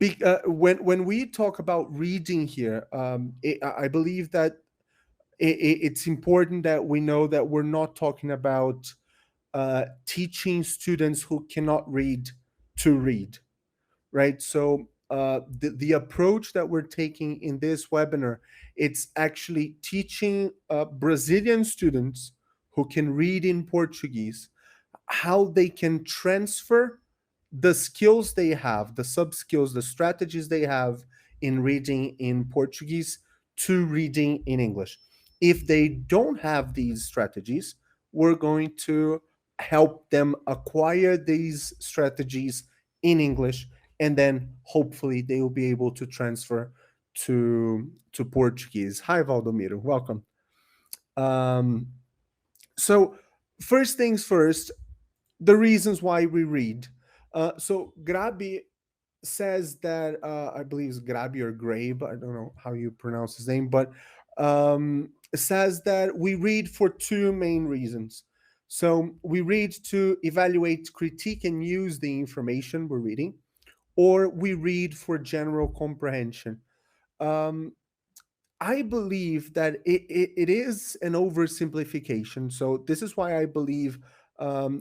When we talk about reading here, I believe that it's important that we know that we're not talking about teaching students who cannot read to read, right? So the approach that we're taking in this webinar, it's actually teaching Brazilian students who can read in Portuguese how they can transfer the skills they have, the sub skills, the strategies they have in reading in Portuguese to reading in English. If they don't have these strategies, we're going to help them acquire these strategies in English, and then hopefully they will be able to transfer to Portuguese. Hi, Valdomiro, welcome. Um, so first things first, the reasons why we read. So Grabi says that I believe it's Grabi or Grabe. I don't know how you pronounce his name, but says that we read for two main reasons. So we read to evaluate, critique, and use the information we're reading, or we read for general comprehension. Um, I believe that it is an oversimplification. So this is why I believe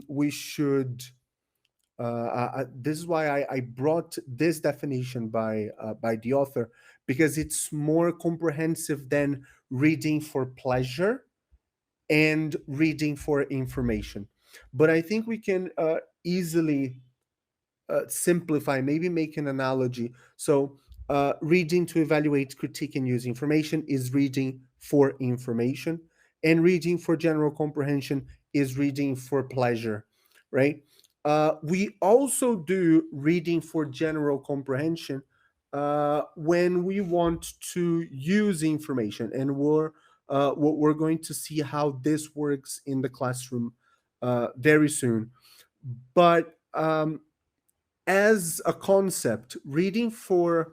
we should this is why I brought this definition by the author, because it's more comprehensive than reading for pleasure and reading for information. But I think we can easily simplify, maybe make an analogy. So, reading to evaluate, critique, and use information is reading for information, and reading for general comprehension is reading for pleasure, right? We also do reading for general comprehension when we want to use information, and we're going to see how this works in the classroom very soon. But as a concept, reading for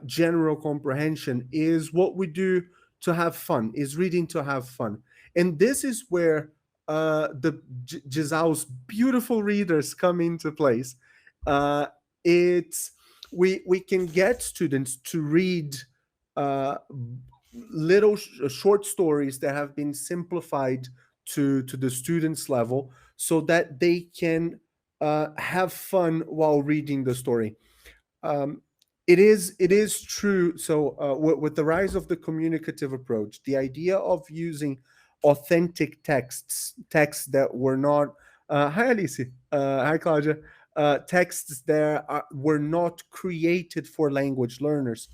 general comprehension is what we do to have fun, is reading to have fun. And this is where the Gisal's beautiful readers come into place. Uh, it's we can get students to read uh, little short stories that have been simplified to the students level, so that they can have fun while reading the story. Um, it is true. So with the rise of the communicative approach, the idea of using authentic texts that were not hi Alice, hi Claudia, texts that were not created for language learners,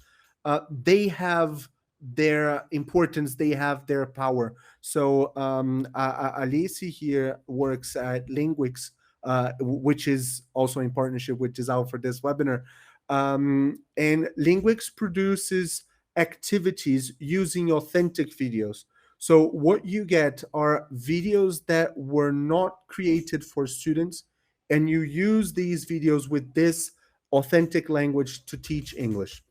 they have their importance, they have their power. So Alice here works at Linguix, which is also in partnership with Giselle for this webinar. And Linguix produces activities using authentic videos. So what you get are videos that were not created for students, and you use these videos with this authentic language to teach English.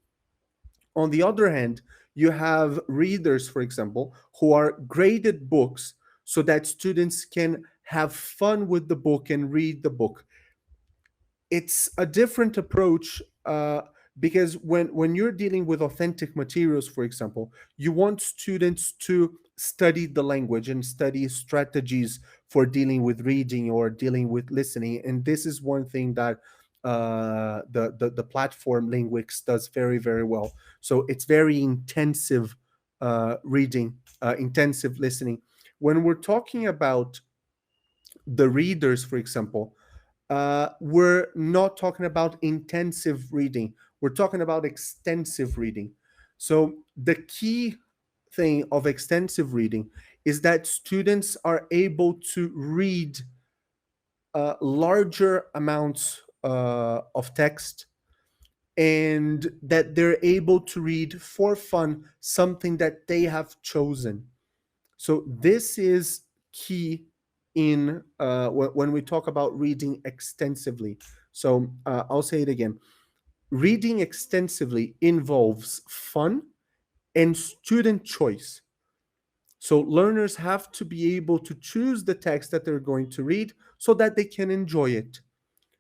On the other hand, you have readers, for example, who are graded books so that students can have fun with the book and read the book. It's a different approach, because when you're dealing with authentic materials, for example, you want students to study the language and study strategies for dealing with reading or dealing with listening. And this is one thing that the platform Linguix does very, very well. So it's very intensive reading, intensive listening. When we're talking about the readers, for example, we're not talking about intensive reading. We're talking about extensive reading. So the key thing of extensive reading is that students are able to read larger amounts of text, and that they're able to read for fun something that they have chosen. So this is key in when we talk about reading extensively. So I'll say it again. Reading extensively involves fun and student choice. So learners have to be able to choose the text that they're going to read so that they can enjoy it.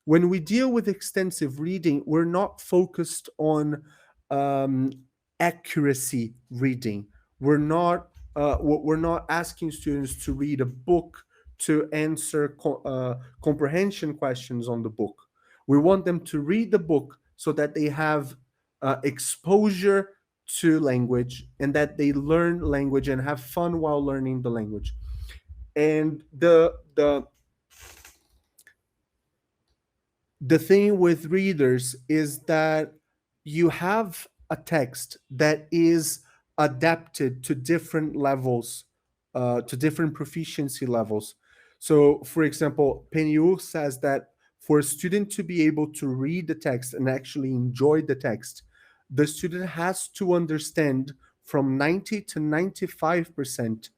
When we deal with extensive reading, we're not focused on um, accuracy reading. We're not asking students to read a book to answer comprehension questions on the book. We want them to read the book so that they have exposure to language and that they learn language and have fun while learning the language. And the thing with readers is that you have a text that is adapted to different levels, to different proficiency levels. So, for example, Penniur says that for a student to be able to read the text and actually enjoy the text, the student has to understand from 90 to 95%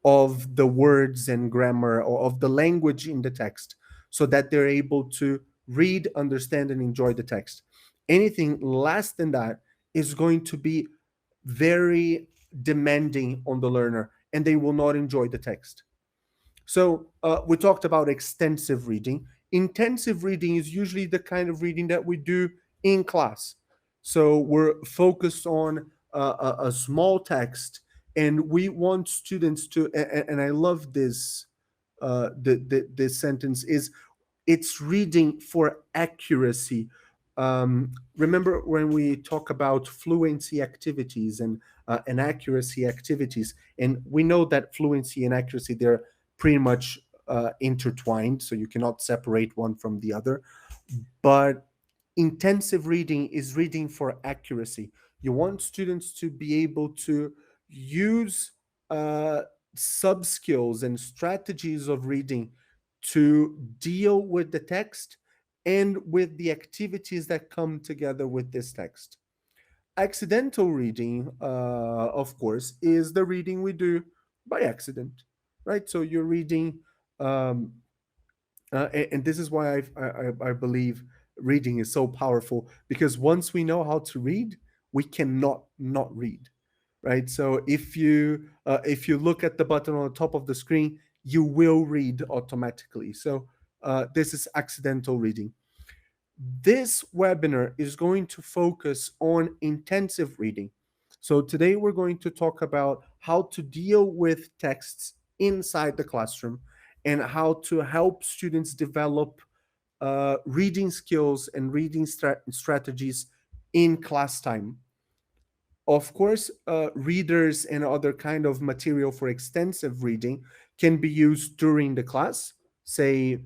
of the words and grammar or of the language in the text so that they're able to read, understand, and enjoy the text. Anything less than that is going to be very demanding on the learner and they will not enjoy the text. So, we talked about extensive reading. Intensive reading is usually the kind of reading that we do in class. So, we're focused on a small text, and we want students to. And I love this. This sentence is it's reading for accuracy. Remember when we talk about fluency activities and accuracy activities, and we know that fluency and accuracy they're pretty much intertwined, so you cannot separate one from the other. But intensive reading is reading for accuracy. You want students to be able to use uh, sub skills and strategies of reading to deal with the text and with the activities that come together with this text. Accidental reading, of course, is the reading we do by accident, right? So you're reading um, and this is why I believe reading is so powerful because once we know how to read, we cannot not read, right? So if you look at the button on the top of the screen, you will read automatically. So this is accidental reading. This webinar is going to focus on intensive reading. So today we're going to talk about how to deal with texts inside the classroom and how to help students develop reading skills and reading strategies in class time. Of course, readers and other kind of material for extensive reading can be used during the class, say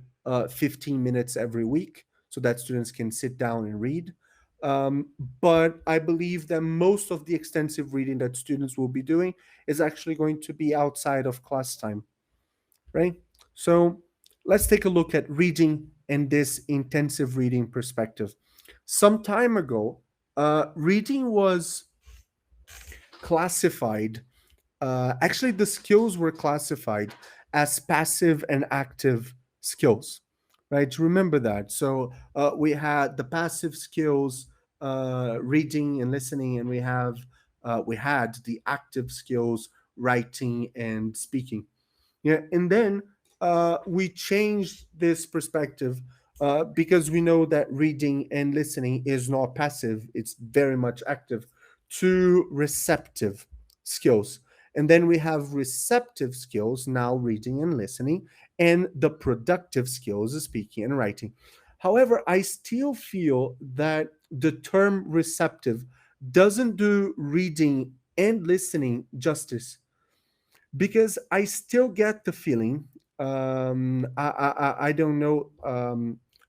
15 minutes every week, so that students can sit down and read. But I believe that most of the extensive reading that students will be doing is actually going to be outside of class time, right? So let's take a look at reading and this intensive reading perspective. Some time ago, reading was classified. Actually, the skills were classified as passive and active skills, right? Remember that. So we had the passive skills, reading and listening, and we had the active skills, writing and speaking. Yeah, and then we changed this perspective because we know that reading and listening is not passive; it's very much active. To receptive skills, and then we have receptive skills now, reading and listening, and the productive skills, speaking and writing. However, I still feel that the term receptive doesn't do reading and listening justice because I still get the feeling. I don't know.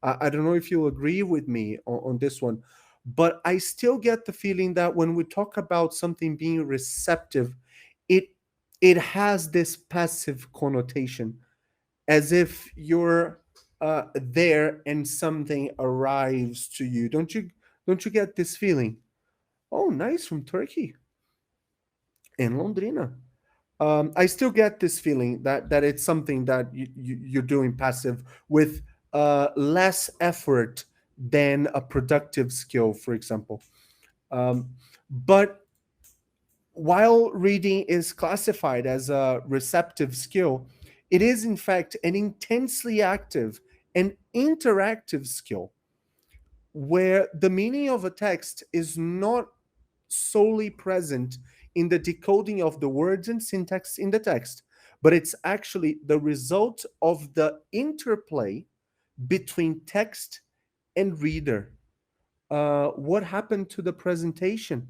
I don't know if you'll agree with me on this one, but I still get the feeling that when we talk about something being receptive, it it has this passive connotation, as if you're there and something arrives to you. Don't you get this feeling? Oh, nice, from Turkey in Londrina. I still get this feeling that it's something that you're doing passive with less effort than a productive skill, for example. But while reading is classified as a receptive skill, it is in fact an intensely active an interactive skill where the meaning of a text is not solely present in the decoding of the words and syntax in the text, but it's actually the result of the interplay between text and reader. What happened to the presentation?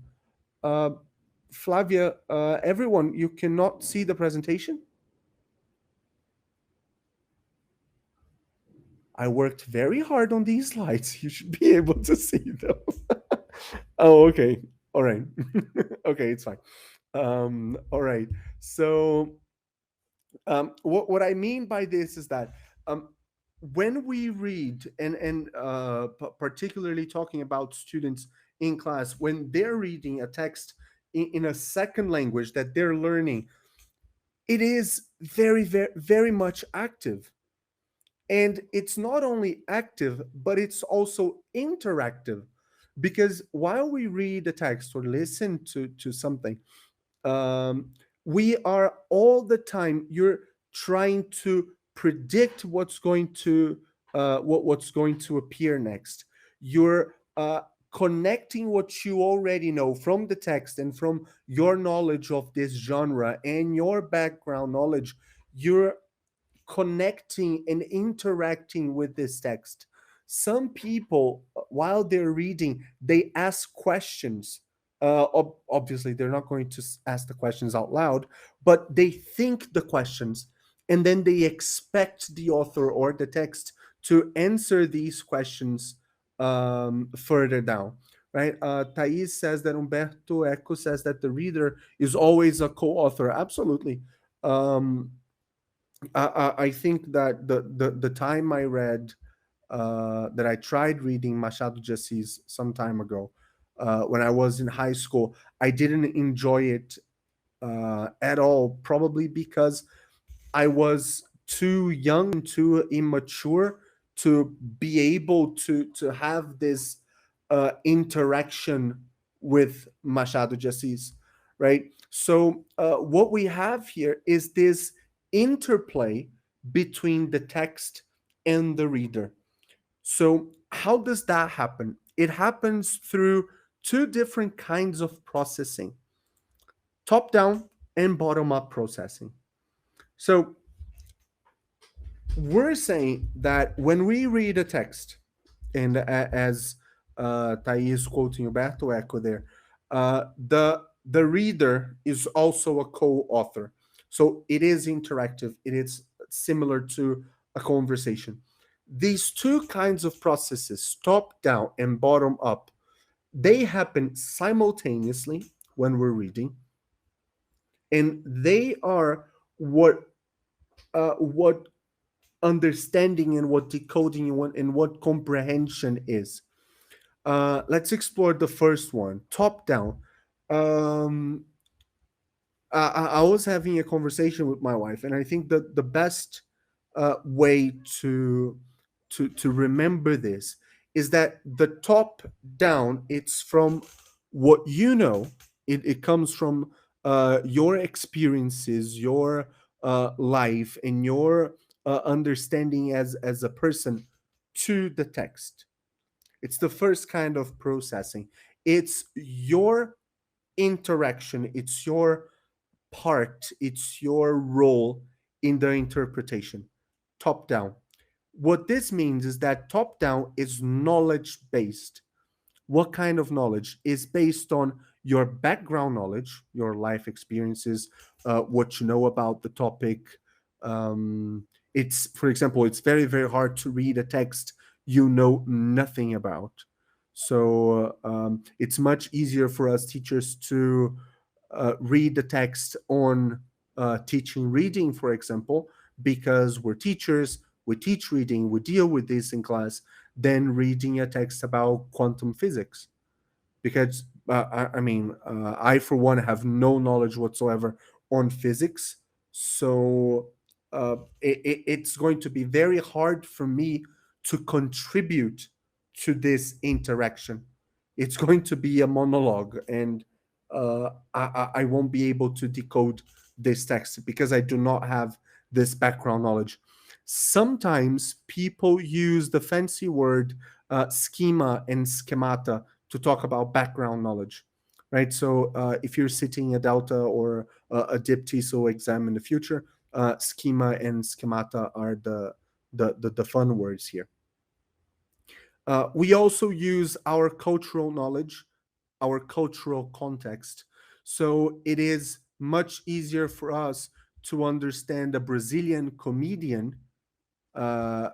Uh, Flavia, everyone, you cannot see the presentation? I worked very hard on these slides. You should be able to see them. Oh, okay. All right. Okay, it's fine. All right. So, what I mean by this is that um, when we read, particularly talking about students in class, when they're reading a text in a second language that they're learning, it is very, very, very much active. And it's not only active, but it's also interactive. Because while we read a text or listen to something, um, we are all the time, you're trying to predict what's going to appear next. You're connecting what you already know from the text and from your knowledge of this genre and your background knowledge. You're connecting and interacting with this text. Some people, while they're reading, they ask questions. Obviously, they're not going to ask the questions out loud, but they think the questions and then they expect the author or the text to answer these questions further down. Right? Thais says that Umberto Eco says that the reader is always a co author. Absolutely. Um, I think that the time I read that I tried reading Machado de Assis some time ago, when I was in high school, I didn't enjoy it at all. Probably because I was too young and too immature to be able to have this interaction with Machado de Assis, right? So what we have here is this interplay between the text and the reader. So how does that happen? It happens through two different kinds of processing: top down and bottom up processing. So we're saying that when we read a text, and as Thais quoting Roberto Eco there, the reader is also a co-author. So it is interactive. It is similar to a conversation. These two kinds of processes, top down and bottom up, they happen simultaneously when we're reading, and they are what understanding and what decoding and what comprehension is. Let's explore the first one, top down. Um, I was having a conversation with my wife, and I think that the best way to remember this is that the top down, it's from what you know. It comes from your experiences, your life, and your understanding as a person to the text. It's the first kind of processing. It's your interaction, it's your part, it's your role in the interpretation. Top down. What this means is that top down is knowledge based. What kind of knowledge is based on your background knowledge, your life experiences, what you know about the topic. It's, for example, it's very, very hard to read a text you know nothing about. So it's much easier for us teachers to read the text on teaching reading, for example, because we're teachers, we teach reading, we deal with this in class, than reading a text about quantum physics. Because I for one have no knowledge whatsoever on physics, so it's going to be very hard for me to contribute to this interaction. It's going to be a monologue, and I won't be able to decode this text because I do not have this background knowledge. Sometimes people use the fancy word schema and schemata to talk about background knowledge, right? So if you're sitting a Delta or a DIP TESOL exam in the future, schema and schemata are the fun words here. We also use our cultural knowledge, our cultural context. So it is much easier for us to understand a Brazilian comedian uh,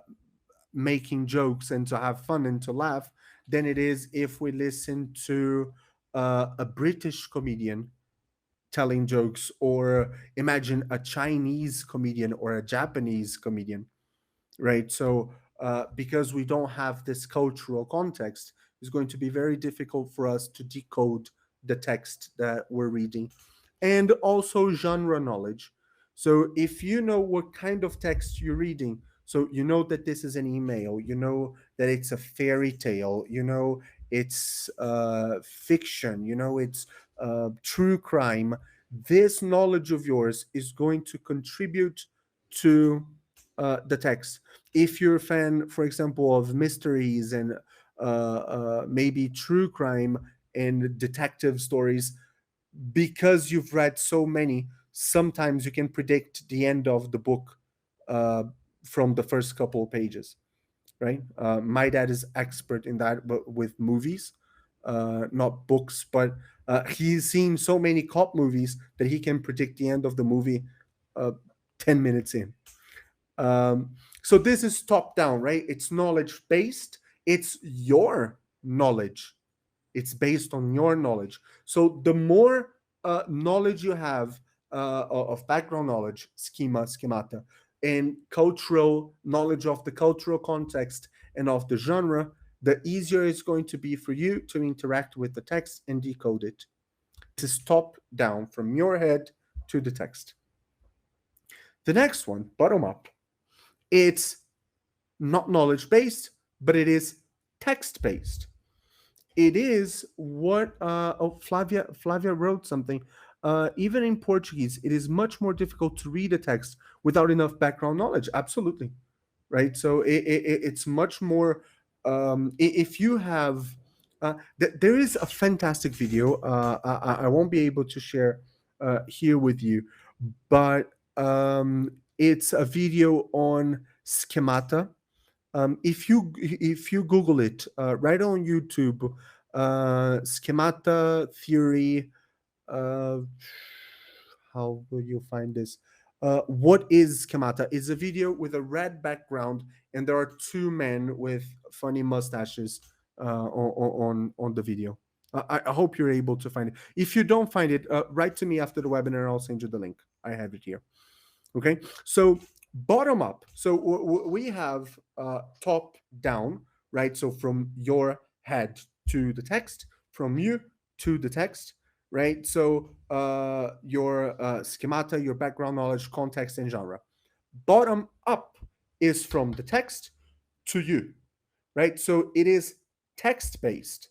making jokes and to have fun and to laugh than it is if we listen to a British comedian telling jokes, or imagine a Chinese comedian or a Japanese comedian, right? So, because we don't have this cultural context, it's going to be very difficult for us to decode the text that we're reading. And also genre knowledge. So, if you know what kind of text you're reading, so you know that this is an email, you know that it's a fairy tale, you know it's fiction, you know it's true crime. This knowledge of yours is going to contribute to the text. If you're a fan, for example, of mysteries and maybe true crime and detective stories, because you've read so many, sometimes you can predict the end of the book uh, from the first couple of pages, right? My dad is expert in that, but with movies, not books. But he's seen so many cop movies that he can predict the end of the movie uh, 10 minutes in. So this is top down, right? It's knowledge based. It's your knowledge. It's based on your knowledge. So the more knowledge you have of background knowledge, schema, schemata, and cultural knowledge of the cultural context and of the genre, the easier it's going to be for you to interact with the text and decode it. This is top down from your head to the text. The next one, bottom up, it's not knowledge based, but it is text based. It is what Flavia wrote something. Even in Portuguese, it is much more difficult to read a text without enough background knowledge. Absolutely, right? So it's much more. If you have, there is a fantastic video. I won't be able to share here with you, but it's a video on schemata. If you Google it, right on YouTube, schemata theory. Uh, how will you find this? What is schemata? It's a video with a red background, and there are two men with funny mustaches on the video. I hope you're able to find it. If you don't find it, write to me after the webinar. I'll send you the link. I have it here. Okay, so bottom up. So we have top down, right? So from your head to the text, from you to the text, right? So your schemata, your background knowledge, context, and genre. Bottom up is from the text to you, right? So it is text based.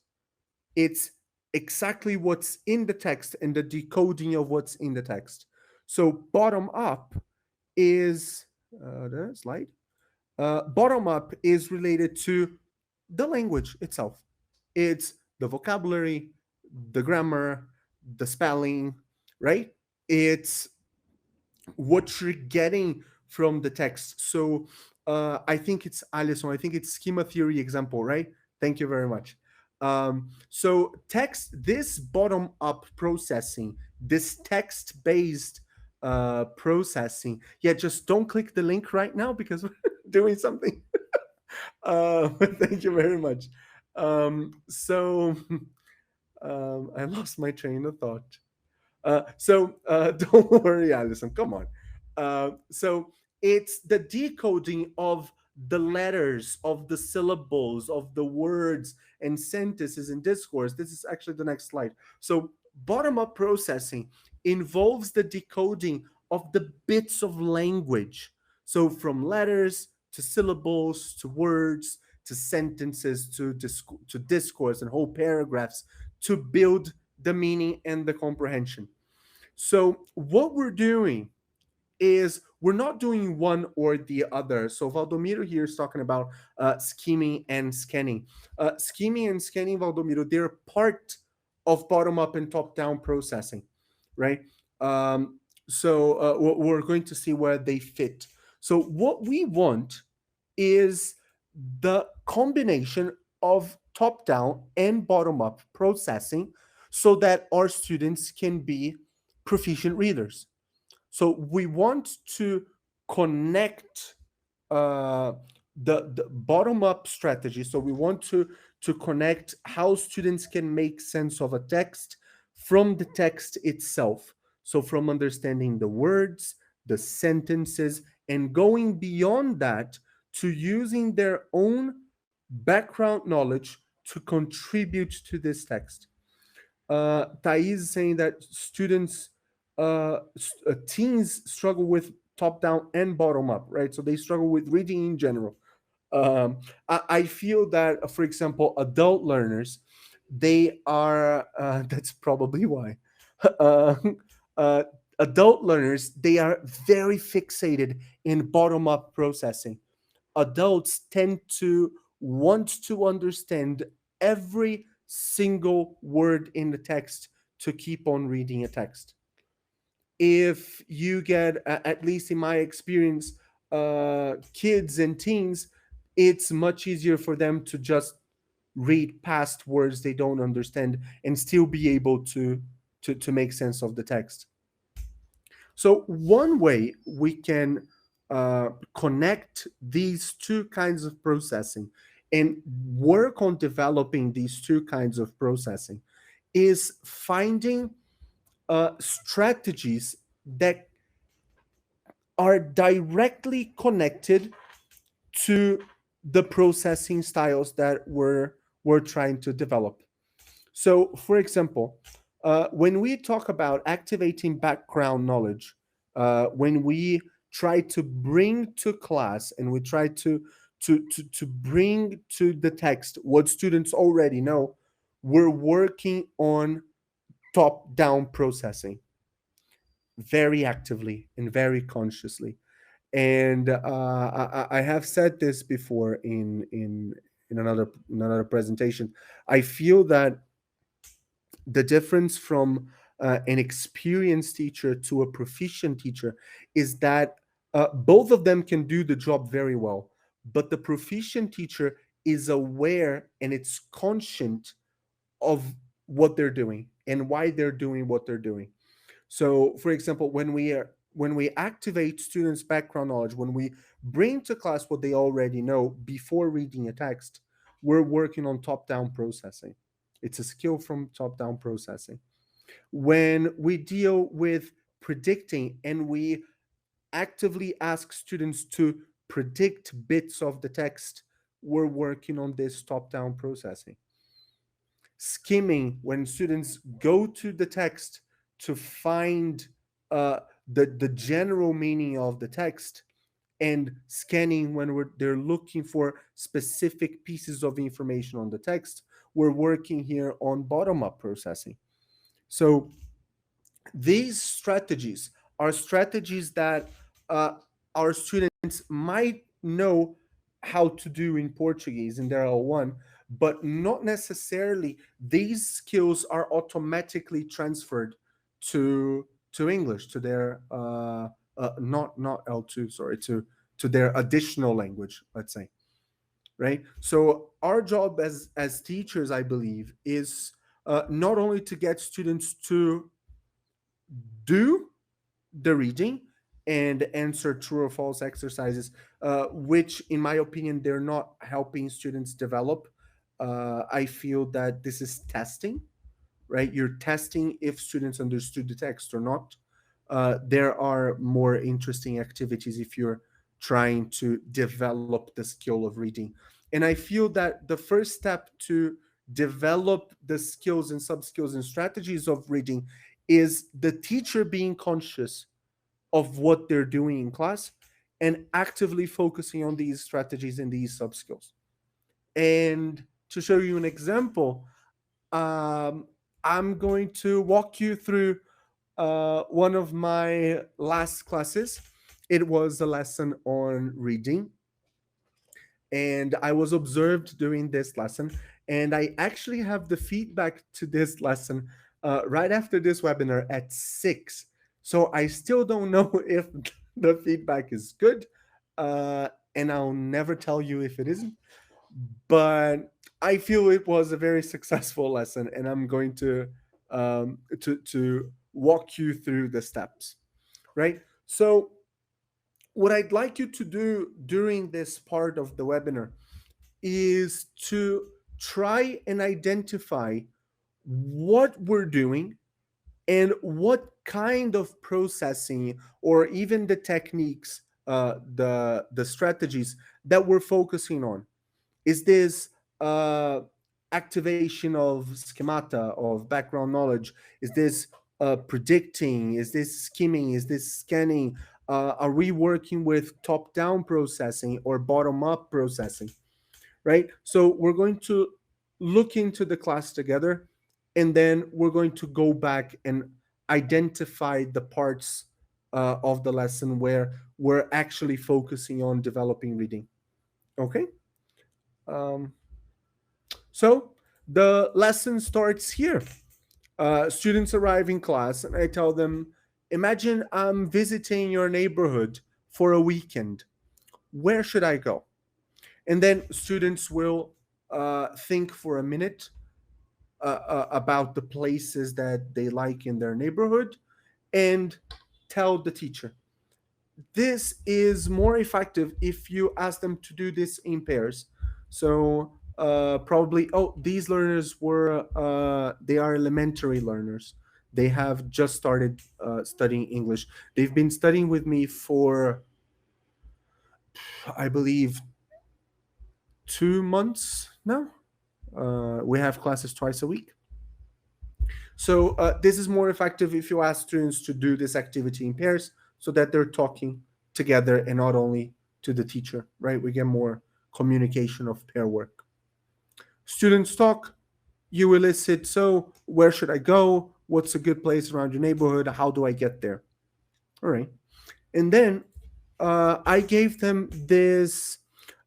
It's exactly what's in the text and the decoding of what's in the text. So bottom up is the slide. Bottom up is related to the language itself. It's the vocabulary, the grammar, the spelling, right? It's what you're getting from the text. So I think it's Alison. I think it's schema theory example, right? Thank you very much. So text, this bottom up processing, this text based processing. Yeah, just don't click the link right now because we're doing something. Thank you very much. So I lost my train of thought. Don't worry, Alison. Come on. So it's the decoding of the letters, of the syllables, of the words and sentences in discourse. This is actually the next slide. So bottom up processing involves the decoding of the bits of language. So from letters to syllables to words to sentences to discourse and whole paragraphs to build the meaning and the comprehension. So what we're doing is we're not doing one or the other. So Valdomiro here is talking about scheming and scanning. Scheming and scanning, Valdomiro, they're part of bottom up and top down processing, right? Um, we're going to see where they fit. So what we want is the combination of top down and bottom up processing so that our students can be proficient readers. So we want to connect the bottom up strategy. So we want to connect how students can make sense of a text from the text itself. So from understanding the words, the sentences, and going beyond that to using their own background knowledge to contribute to this text. Thais is saying that teens struggle with top down and bottom up, right? So they struggle with reading in general. I feel that, for example, adult learners, they are, that's probably why. uh, uh, Adult learners, they are very fixated in bottom up processing. Adults tend to want to understand every single word in the text to keep on reading a text. If you get, at least in my experience, kids and teens, it's much easier for them to just read past words they don't understand and still be able to make sense of the text. So one way we can connect these two kinds of processing and work on developing these two kinds of processing is finding strategies that are directly connected to the processing styles that we're trying to develop. So, for example, when we talk about activating background knowledge, when we try to bring to class and we try to bring to the text what students already know, we're working on top down processing very actively and very consciously. And I have said this before in another presentation. I feel that the difference from an experienced teacher to a proficient teacher is that both of them can do the job very well, but the proficient teacher is aware and it's conscient of what they're doing and why they're doing what they're doing. So, for example, when we activate students' background knowledge, when we bring to class what they already know before reading a text, we're working on top-down processing. It's a skill from top-down processing. When we deal with predicting and we actively ask students to predict bits of the text, we're working on this top-down processing. Skimming, when students go to the text to find uh, the general meaning of the text, and scanning when they're looking for specific pieces of information on the text, we're working here on bottom up processing. So these strategies are strategies that uh, our students might know how to do in Portuguese in their L1, but not necessarily these skills are automatically transferred to English, to their not L2, sorry, to their additional language, let's say, right? So our job as teachers, I believe, is not only to get students to do the reading and answer true or false exercises, which, in my opinion, they're not helping students develop. I feel that this is testing, right? You're testing if students understood the text or not. There are more interesting activities if you're trying to develop the skill of reading. And I feel that the first step to develop the skills and sub skills and strategies of reading is the teacher being conscious of what they're doing in class and actively focusing on these strategies and these sub skills. And to show you an example, um, I'm going to walk you through one of my last classes, it was a lesson on reading, and I was observed during this lesson. And I actually have the feedback to this lesson right after this webinar at 6. So I still don't know if the feedback is good, and I'll never tell you if it isn't. But I feel it was a very successful lesson, and I'm going to walk you through the steps, right? So what I'd like you to do during this part of the webinar is to try and identify what we're doing and what kind of processing or even the techniques, the strategies that we're focusing on. Is this uh, activation of schemata, of background knowledge? Is this predicting? Is this skimming? Is this scanning? Are we working with top down processing or bottom up processing? Right? So we're going to look into the class together, and then we're going to go back and identify the parts of the lesson where we're actually focusing on developing reading. Okay? Um, so the lesson starts here. Students arrive in class, and I tell them, imagine I'm visiting your neighborhood for a weekend. Where should I go? And then students will think for a minute about the places that they like in their neighborhood and tell the teacher. This is more effective if you ask them to do this in pairs. So probably, oh, these learners were they are elementary learners. They have just started studying English. They've been studying with me for, I believe, 2 months now. We have classes twice a week. So this is more effective if you ask students to do this activity in pairs so that they're talking together and not only to the teacher, right? We get more communication of pair work. Students talk, you elicit, so where should I go? What's a good place around your neighborhood? How do I get there? All right. And then I gave them this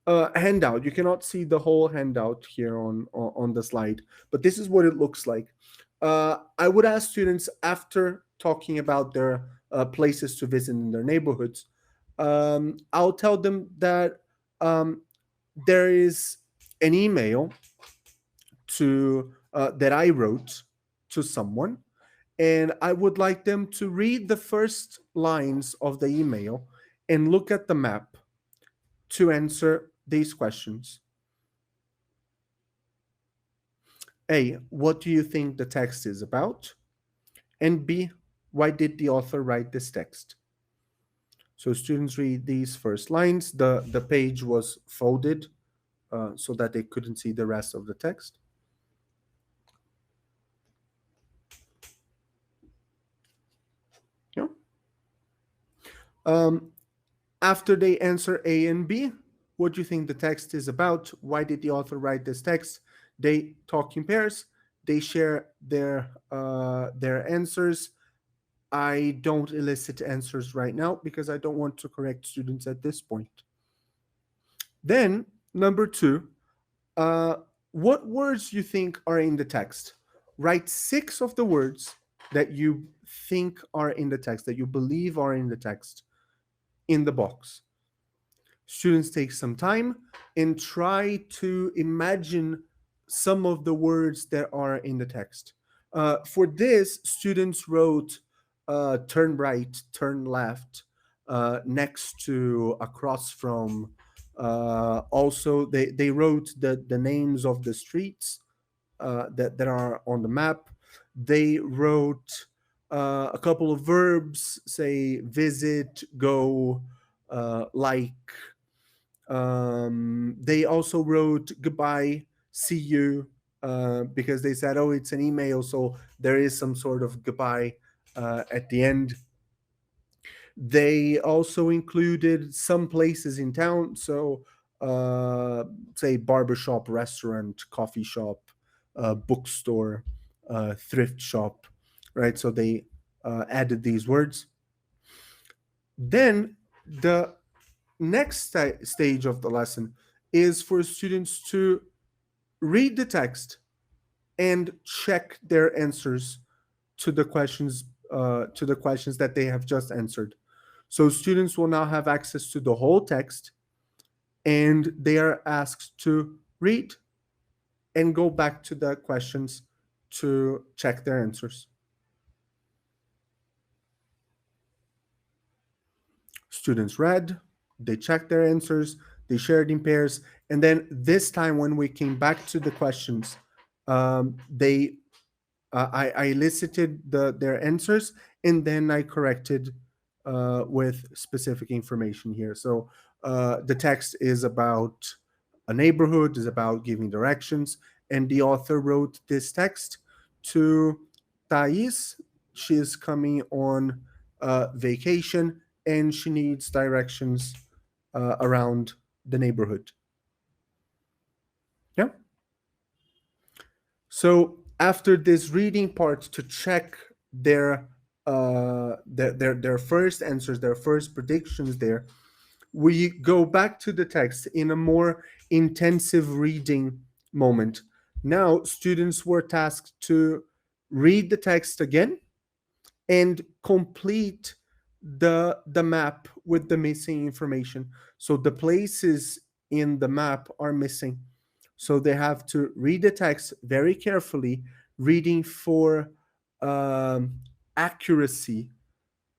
handout. You cannot see the whole handout here on the slide, but this is what it looks like. I would ask students, after talking about their places to visit in their neighborhoods, I'll tell them that um, there is an email to that I wrote to someone, and I would like them to read the first lines of the email and look at the map to answer these questions. A, what do you think the text is about? And B, why did the author write this text? So students read these first lines. The page was folded so that they couldn't see the rest of the text. Yeah. Um, After they answer A and B, what do you think the text is about? Why did the author write this text? They talk in pairs. They share their answers. I don't elicit answers right now because I don't want to correct students at this point. Then, number two, uh, what words you think are in the text? Write 6 of the words that you think are in the text, that you believe are in the text, in the box. Students take some time and try to imagine some of the words that are in the text. For this, students wrote turn right, turn left, next to, across from. Also, they wrote the names of the streets that are on the map. They wrote a couple of verbs, say visit, go, like. They also wrote goodbye, see you, because they said, oh, it's an email, so there is some sort of goodbye at the end. They also included some places in town, so say barbershop, restaurant, coffee shop, bookstore, thrift shop, right? So they added these words. Then the next stage of the lesson is for students to read the text and check their answers to the questions that they have just answered. So students will now have access to the whole text, and they are asked to read and go back to the questions to check their answers. Students read, they checked their answers, they shared in pairs, and then this time when we came back to the questions, they I elicited their answers, and then I corrected with specific information here. So the text is about a neighborhood, is about giving directions, and the author wrote this text to Thais. She is coming on vacation, and she needs directions around the neighborhood. Yeah. So after this reading part to check their first answers, their first predictions, there we go back to the text in a more intensive reading moment. Now students were tasked to read the text again and complete the map with the missing information. So the places in the map are missing. So they have to read the text very carefully, reading for um, accuracy,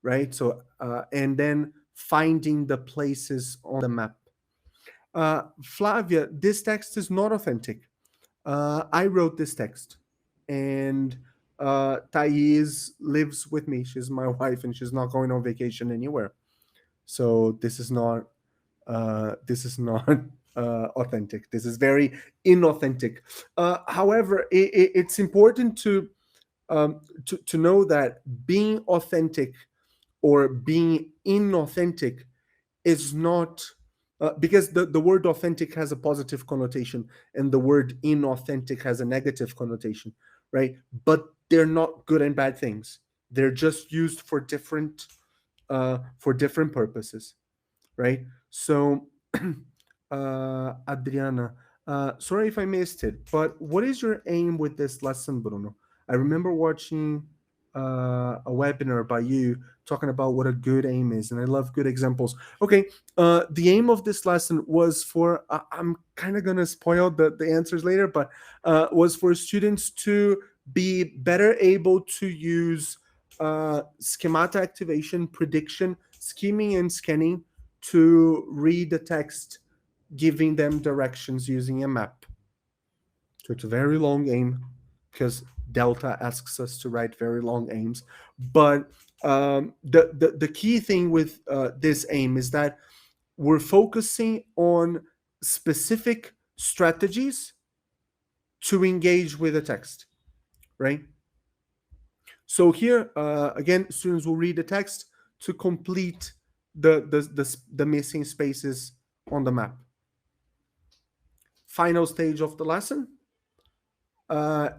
right? So and then finding the places on the map. Flavia, this text is not authentic. I wrote this text, and Thais lives with me. She's my wife, and she's not going on vacation anywhere. So this is not authentic. This is very inauthentic. However, it's important to know that being authentic or being inauthentic is not because the word authentic has a positive connotation and the word inauthentic has a negative connotation, right? But they're not good and bad things. They're just used for different purposes, right? So, Adriana, sorry if I missed it, but what is your aim with this lesson, Bruno? I remember watching a webinar by you talking about what a good aim is, and I love good examples. Okay, the aim of this lesson was for, I'm kind of going to spoil the answers later, but was for students to be better able to use schemata activation, prediction, scheming, and scanning to read the text, giving them directions using a map. So it's a very long aim because Delta asks us to write very long aims. But the key thing with this aim is that we're focusing on specific strategies to engage with the text, right? So here, again, students will read the text to complete the missing spaces on the map. Final stage of the lesson.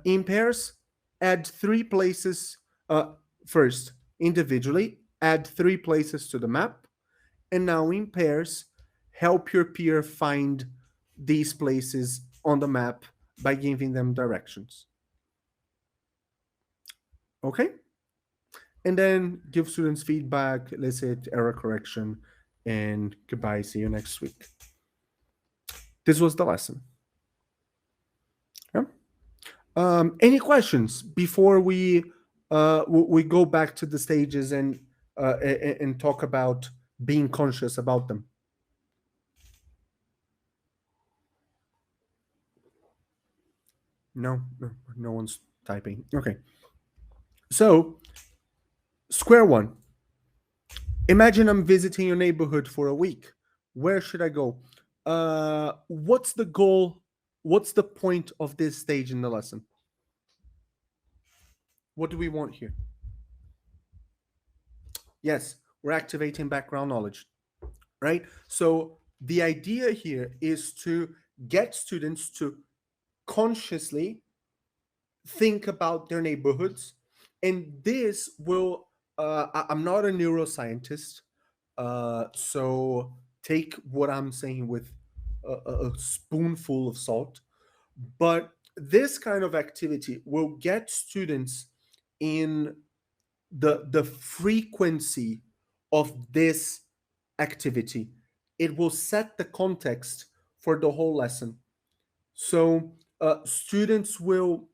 In pairs, add 3 places. First, individually, add 3 places to the map. And now in pairs, help your peer find these places on the map by giving them directions. Okay? And then give students feedback, elicit error correction, and goodbye. See you next week. This was the lesson. Yeah? Any questions before we go back to the stages and talk about being conscious about them? No one's typing. Okay. So, square one. Imagine I'm visiting your neighborhood for a week. Where should I go? What's the goal? What's the point of this stage in the lesson? What do we want here? Yes, we're activating background knowledge, right? So the idea here is to get students to consciously think about their neighborhoods, and this will I'm not a neuroscientist, so take what I'm saying with a spoonful of salt. But this kind of activity will get students in the frequency of this activity. It will set the context for the whole lesson. So students will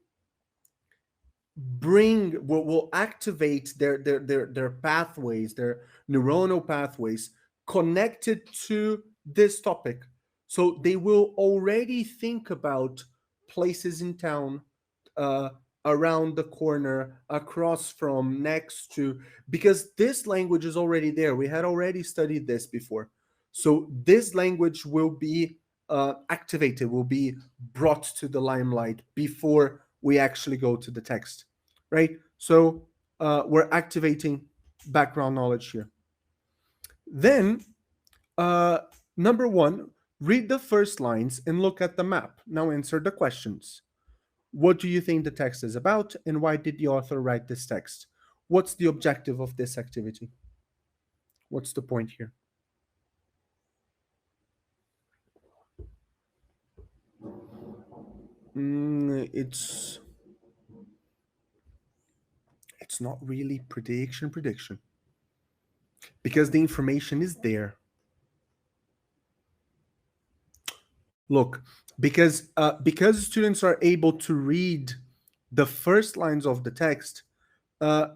activate their pathways, their neuronal pathways connected to this topic. So they will already think about places in town, uh, around the corner, across from, next to, because this language is already there. We had already studied this before. So this language will be activated, will be brought to the limelight before we actually go to the text, right? So we're activating background knowledge here. Then, uh, number one, read the first lines and look at the map. Now answer the questions. What do you think the text is about, and why did the author write this text? What's the objective of this activity? What's the point here? It's not really prediction because the information is there. Look, because students are able to read the first lines of the text, uh,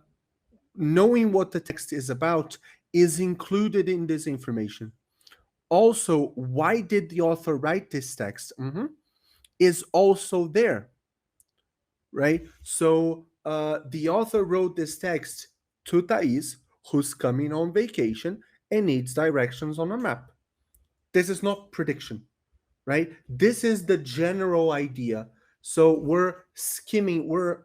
knowing what the text is about is included in this information. Also, why did the author write this text? Is also there, right? So the author wrote this text to Thais, who's coming on vacation and needs directions on a map. This is not prediction, right? This is the general idea. So we're skimming, we're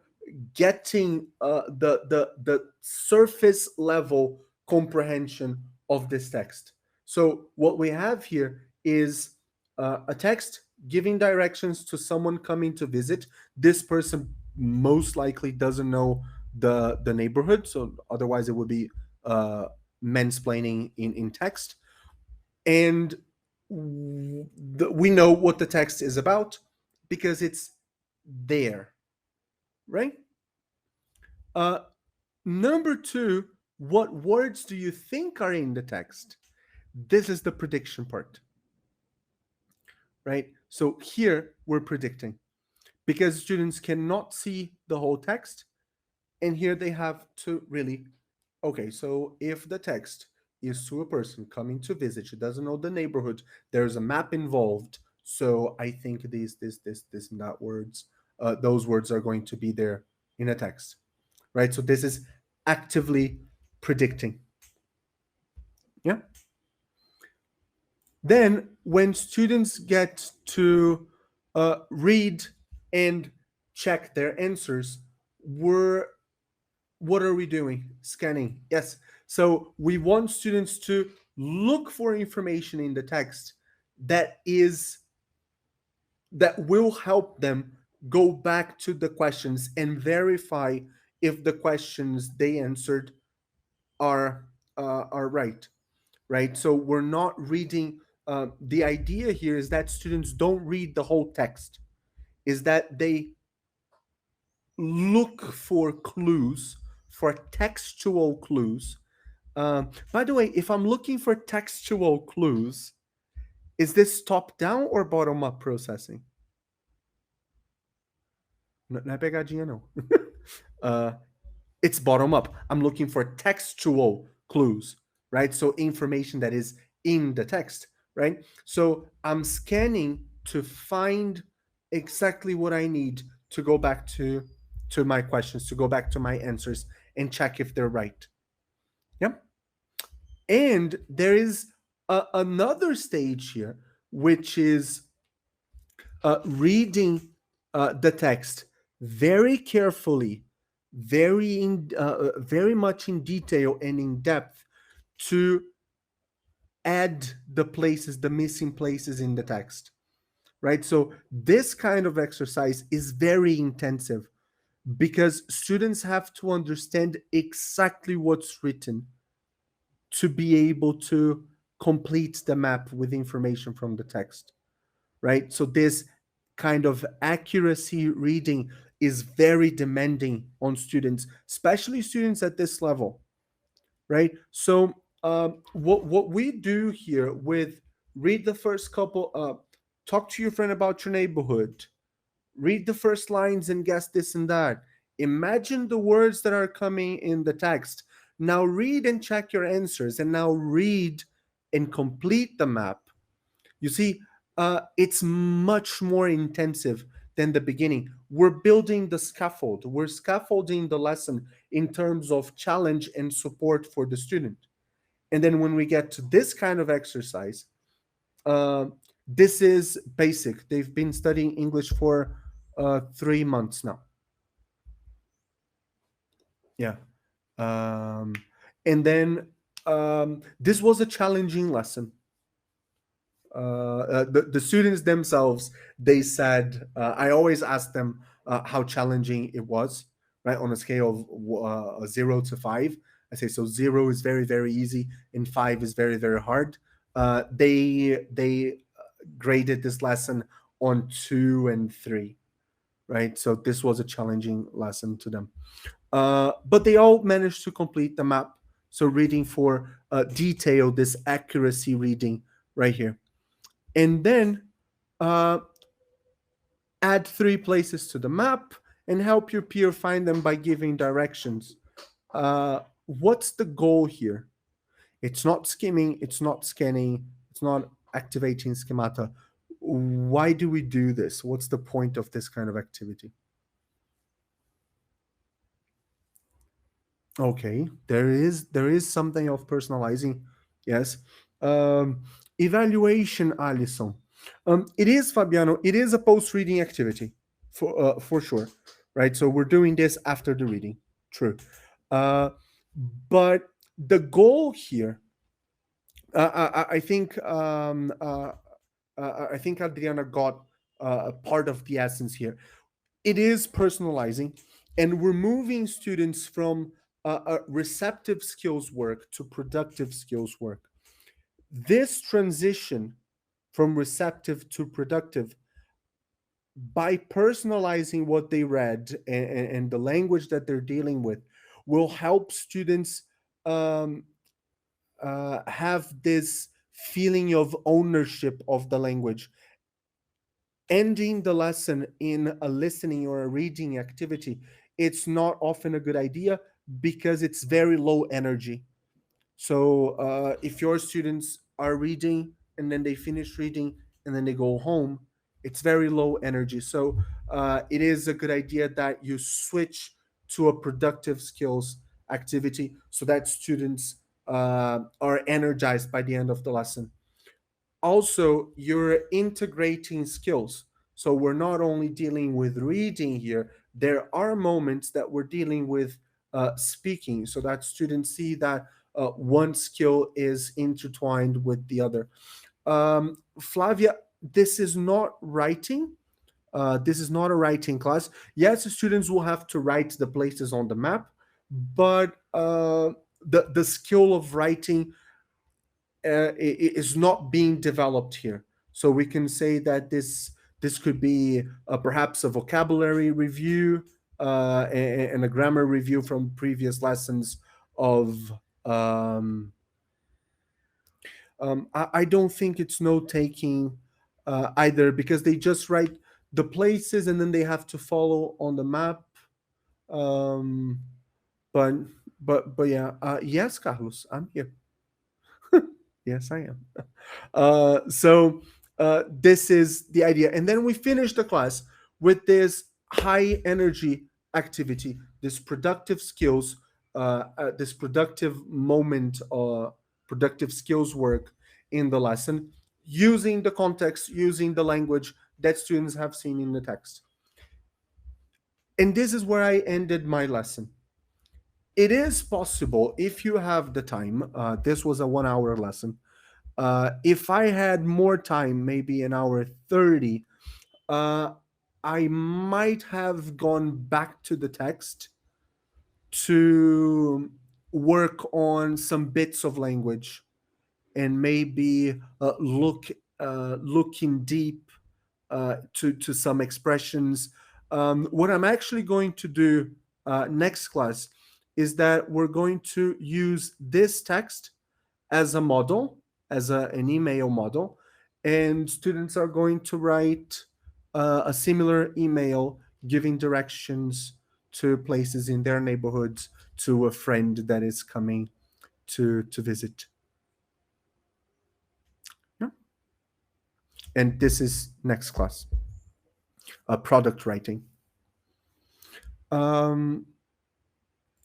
getting the surface level comprehension of this text. So what we have here is a text giving directions to someone coming to visit. This person most likely doesn't know the neighborhood, so otherwise it would be mansplaining in text. And we know what the text is about because it's there, right? uh, Number two, what words do you think are in the text? This is the prediction part, right? So here we're predicting because students cannot see the whole text, and here they have to really, okay, so if the text is to a person coming to visit, she doesn't know the neighborhood, there's a map involved, so I think this and that words, those words are going to be there in a text, right? So this is actively predicting. Yeah. Then when students get to read and check their answers, we're what are we doing? Scanning. Yes. So we want students to look for information in the text that is that will help them go back to the questions and verify if the questions they answered are right. Right. So we're not reading. The idea here is that students don't read the whole text. Is that they look for clues, for textual clues. By the way, if I'm looking for textual clues, is this top down or bottom up processing? Não é pegadinha, não. uh, it's bottom up. I'm looking for textual clues, right? So information that is in the text, right? So I'm scanning to find exactly what I need to go back to my questions, to go back to my answers and check if they're right. Yep. And there is another stage here, which is reading the text very carefully, very much in detail and in depth to add the places, the missing places in the text, right? So this kind of exercise is very intensive because students have to understand exactly what's written to be able to complete the map with information from the text, right? So this kind of accuracy reading is very demanding on students, especially students at this level, right? So what we do here with read the first couple, talk to your friend about your neighborhood, read the first lines and guess this and that. Imagine the words that are coming in the text. Now read and check your answers, and now read and complete the map. You see, it's much more intensive than the beginning. We're building the scaffold, we're scaffolding the lesson in terms of challenge and support for the student. And then when we get to this kind of exercise, uh, this is basic. They've been studying English for 3 months now. Yeah. Um, and then this was a challenging lesson. The students themselves, they said, I always ask them how challenging it was, right? On a scale of 0 to 5. I say, so 0 is very, very easy, and 5 is very, very hard. They graded this lesson on 2 and 3, right? So this was a challenging lesson to them. But they all managed to complete the map. So reading for detail, this accuracy reading right here. And then uh, add 3 places to the map and help your peer find them by giving directions. What's the goal here? It's not skimming, it's not scanning, it's not activating schemata. Why do we do this? What's the point of this kind of activity? Okay, there is something of personalizing, yes. Um, Evaluation, Alison. It is, Fabiano. It is a post-reading activity, for sure, right? So we're doing this after the reading. True, uh, but the goal here, I think, I think Adriana got a part of the essence here. It is personalizing, and we're moving students from receptive skills work to productive skills work. This transition from receptive to productive, by personalizing what they read and the language that they're dealing with, will help students um, have this feeling of ownership of the language. Ending the lesson in a listening or a reading activity, it's not often a good idea because it's very low energy. So if your students are reading and then they finish reading and then they go home, it's very low energy. So it is a good idea that you switch to a productive skills activity so that students are energized by the end of the lesson. Also, you're integrating skills. So we're not only dealing with reading here, there are moments that we're dealing with speaking, so that students see that one skill is intertwined with the other. Flavia, this is not writing. This is not a writing class. Yes, the students will have to write the places on the map, but the skill of writing is not being developed here. So we can say that this could be perhaps a vocabulary review and a grammar review from previous lessons of. I don't think it's note taking either, because they just write the places and then they have to follow on the map. Um, but but yeah, yes, Carlos, I'm here. Yes, I am. So this is the idea, and then we finish the class with this high energy activity, this productive skills, this productive moment, productive skills work in the lesson, using the context, using the language that students have seen in the text. And this is where I ended my lesson. It is possible, if you have the time. This was a 1 hour lesson. If I had more time, maybe an hour 30, uh, I might have gone back to the text to work on some bits of language and maybe looking deep to some expressions. What I'm actually going to do next class is that we're going to use this text as a model, as an email model, and students are going to write a similar email giving directions to places in their neighborhoods to a friend that is coming to visit. Yeah. And this is next class, product writing. Um,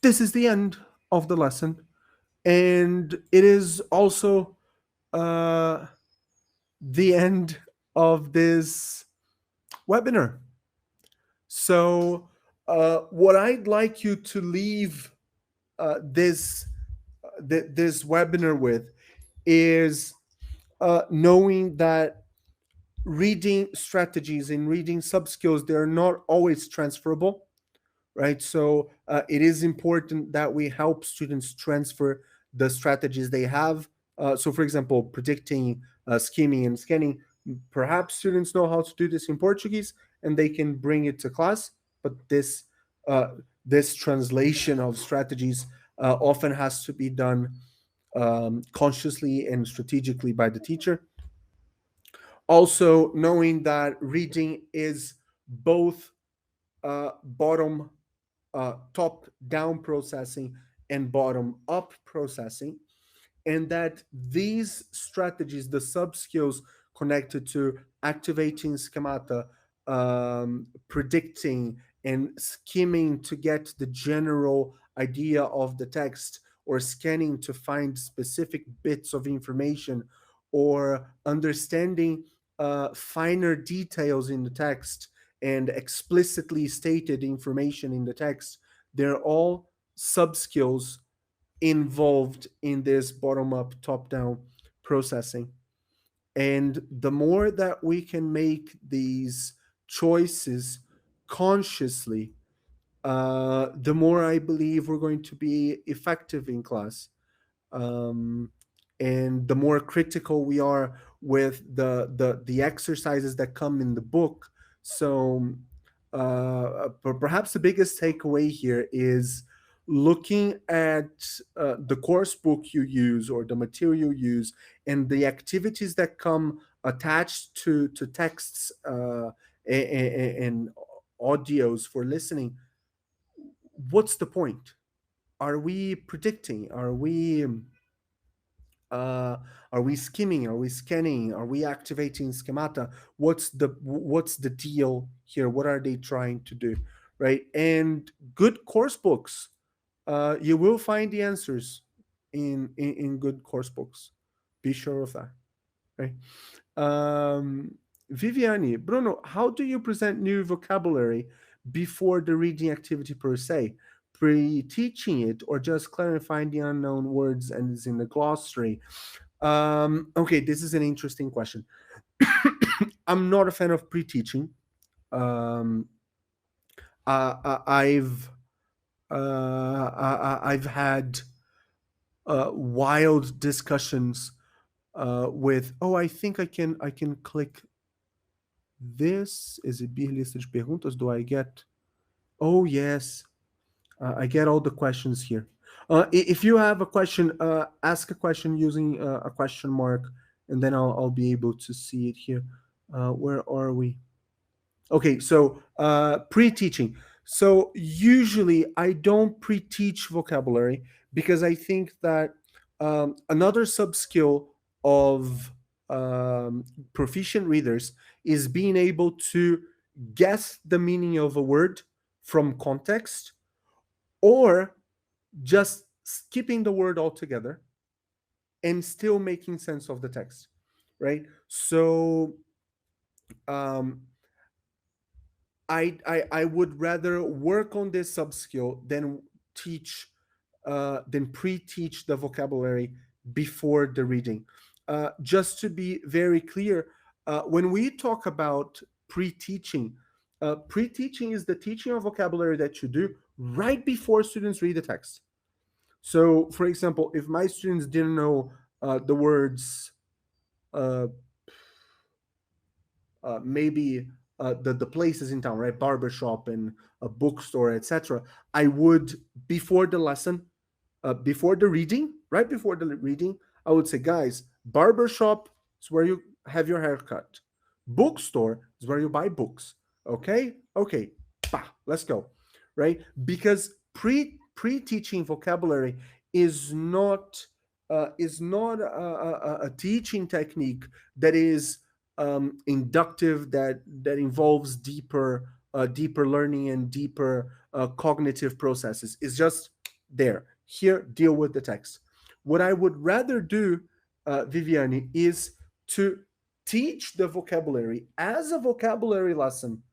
this is the end of the lesson, and it is also uh, the end of this webinar. So, what I'd like you to leave this webinar with is knowing that reading strategies and reading sub skills, they're not always transferable, right? So it is important that we help students transfer the strategies they have. So, for example, predicting, skimming, and scanning. Perhaps students know how to do this in Portuguese and they can bring it to class, but uh, this translation of strategies often has to be done consciously and strategically by the teacher. Also, knowing that reading is both bottom top down processing and bottom up processing, and that these strategies, the sub skills connected to activating schemata, predicting, and skimming to get the general idea of the text, or scanning to find specific bits of information, or understanding finer details in the text and explicitly stated information in the text, they're all sub skills involved in this bottom up, top down processing. And the more that we can make these choices consciously, the more I believe we're going to be effective in class. Um, and the more critical we are with the exercises that come in the book. So perhaps the biggest takeaway here is looking at the course book you use or the material you use and the activities that come attached to texts and audios for listening. What's the point? Are we predicting? Uh, are we skimming? Are we scanning? Are we activating schemata? What's the deal here? What are they trying to do, right? And good course books, you will find the answers in good course books. Be sure of that, right? Um, Viviani, Bruno, how do you present new vocabulary before the reading activity per se? Pre-teaching it or just clarifying the unknown words and is in the glossary? Okay, this is an interesting question. I'm not a fan of pre-teaching. Um, I've I've had wild discussions with. Oh, I think I can click this. Exibir lista de perguntas. Do I get? Oh yes, I get all the questions here. If you have a question, ask a question using a question mark, and then I'll be able to see it here. Where are we? Okay, so pre-teaching. So usually I don't pre-teach vocabulary because I think that another sub-skill of proficient readers is being able to guess the meaning of a word from context, or just skipping the word altogether and still making sense of the text, right? So um, I would rather work on this sub skill teach than pre-teach the vocabulary before the reading. Just to be very clear, when we talk about pre-teaching, Pre-teaching is the teaching of vocabulary that you do right before students read the text. So, for example, if my students didn't know the words, uh, maybe the places in town, right, barbershop and a bookstore, etc., I would, before the lesson, before the reading, right before the reading, I would say, guys, barbershop is where you have your haircut. Bookstore is where you buy books. Okay? Okay. Bah, let's go. Right? Because pre-teaching vocabulary is not a teaching technique that is inductive, that involves deeper learning and deeper cognitive processes. It's just there. Here, deal with the text. What I would rather do, Viviani, is to teach the vocabulary as a vocabulary lesson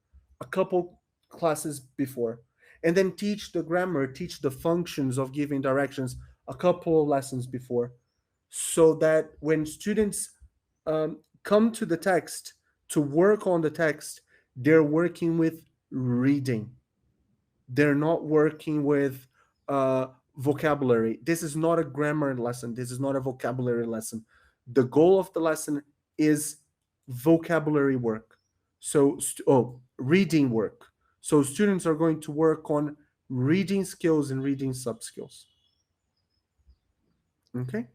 a couple classes before, and then teach the grammar, teach the functions of giving directions a couple of lessons before, so that when students come to the text to work on the text, they're working with reading. They're not working with vocabulary. This is not a grammar lesson. This is not a vocabulary lesson. The goal of the lesson is vocabulary work. So, reading work. So, students are going to work on reading skills and reading sub skills. Okay.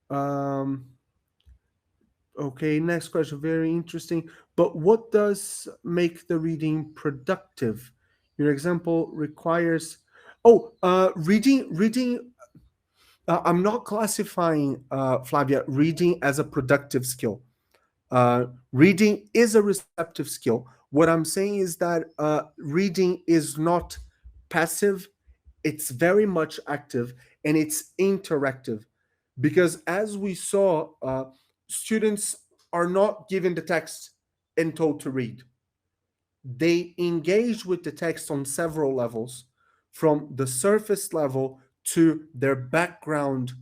Um, okay. Next question. Very interesting. But what does make the reading productive? Your example requires. Oh, reading. I'm not classifying, Flavia, reading as a productive skill. Reading is a receptive skill. What I'm saying is that reading is not passive, it's very much active, and it's interactive. Because as we saw, students are not given the text and told to read. They engage with the text on several levels, from the surface level to their background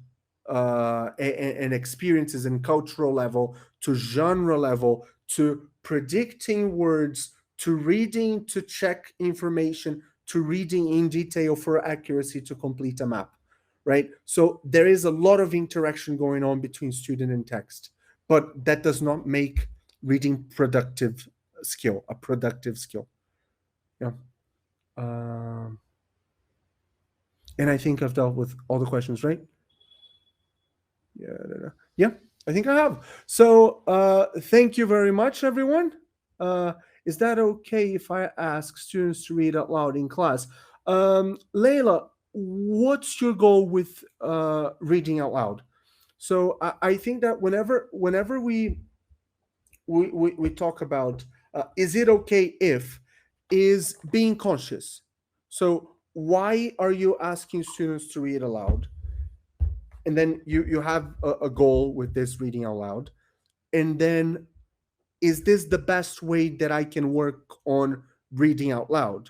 and experiences and cultural level, to genre level, to predicting words, to reading to check information, to reading in detail for accuracy to complete a map, right? So there is a lot of interaction going on between student and text, but that does not make reading a productive skill. Yeah. Um, and I think I've dealt with all the questions, right? Yeah. Yeah, I think I have. So thank you very much, everyone. Uh, is that okay if I ask students to read out loud in class? Layla, what's your goal with reading out loud? So I think that whenever we talk about is it okay if, is being conscious. So why are you asking students to read aloud? And then you have a goal with this reading out loud. And then, is this the best way that I can work on reading out loud?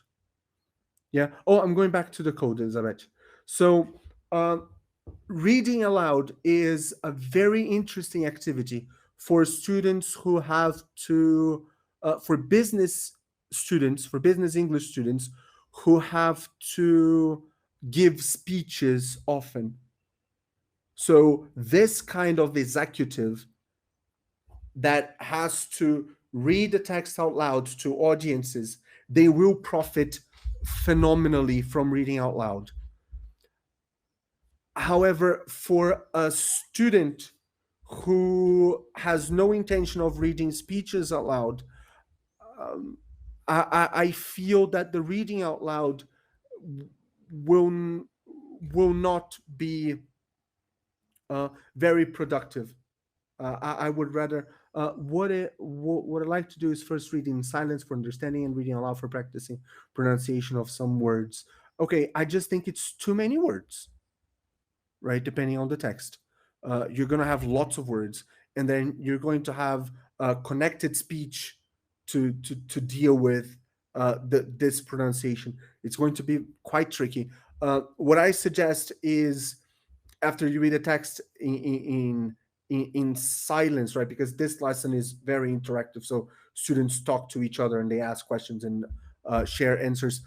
Yeah. Oh, I'm going back to the code, Elizabeth. So reading aloud is a very interesting activity for students who have to, for business students, for business English students who have to give speeches often. So this kind of executive that has to read the text out loud to audiences, they will profit phenomenally from reading out loud. However, for a student who has no intention of reading speeches out loud, um, I feel that the reading out loud will will not be very productive. I would rather, what I like to do is first read in silence for understanding and reading aloud for practicing pronunciation of some words. Okay, I just think it's too many words, right? Depending on the text, you're going to have lots of words, and then you're going to have connected speech to deal with this pronunciation. It's going to be quite tricky. What I suggest is, after you read a text in silence, right? Because this lesson is very interactive. So students talk to each other and they ask questions and share answers.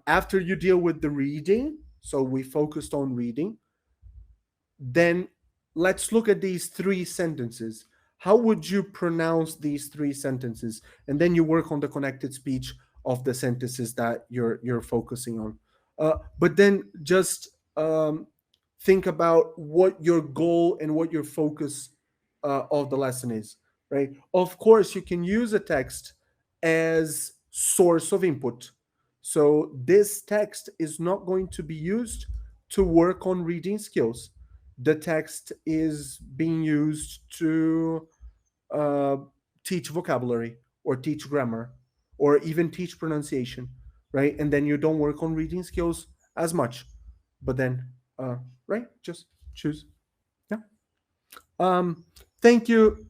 After you deal with the reading, so we focused on reading, then let's look at these three sentences. How would you pronounce these three sentences? And then you work on the connected speech of the sentences that you're focusing on. But then just think about what your goal and what your focus of the lesson is, right? Of course, you can use a text as source of input. So this text is not going to be used to work on reading skills. The text is being used to uh, teach vocabulary or teach grammar or even teach pronunciation, right? And then you don't work on reading skills as much. But then, right, just choose. Yeah. Um, Thank you,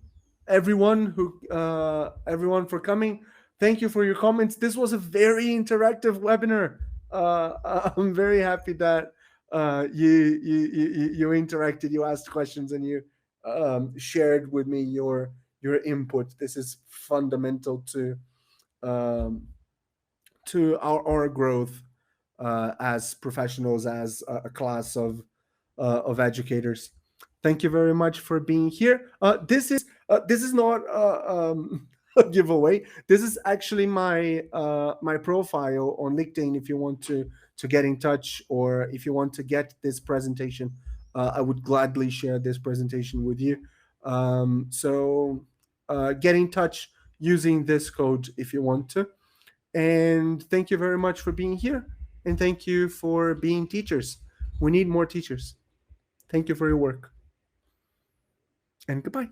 everyone for coming. Thank you for your comments. This was a very interactive webinar. I'm very happy that you interacted, you asked questions, and you shared with me your input. This is fundamental um, to our growth as professionals, as a class of educators. Thank you very much for being here. This is not a giveaway. This is actually my profile on LinkedIn. If you want to get in touch, or if you want to get this presentation, I would gladly share this presentation with you. So get in touch using this code if you want to. And thank you very much for being here. And thank you for being teachers. We need more teachers. Thank you for your work. And goodbye.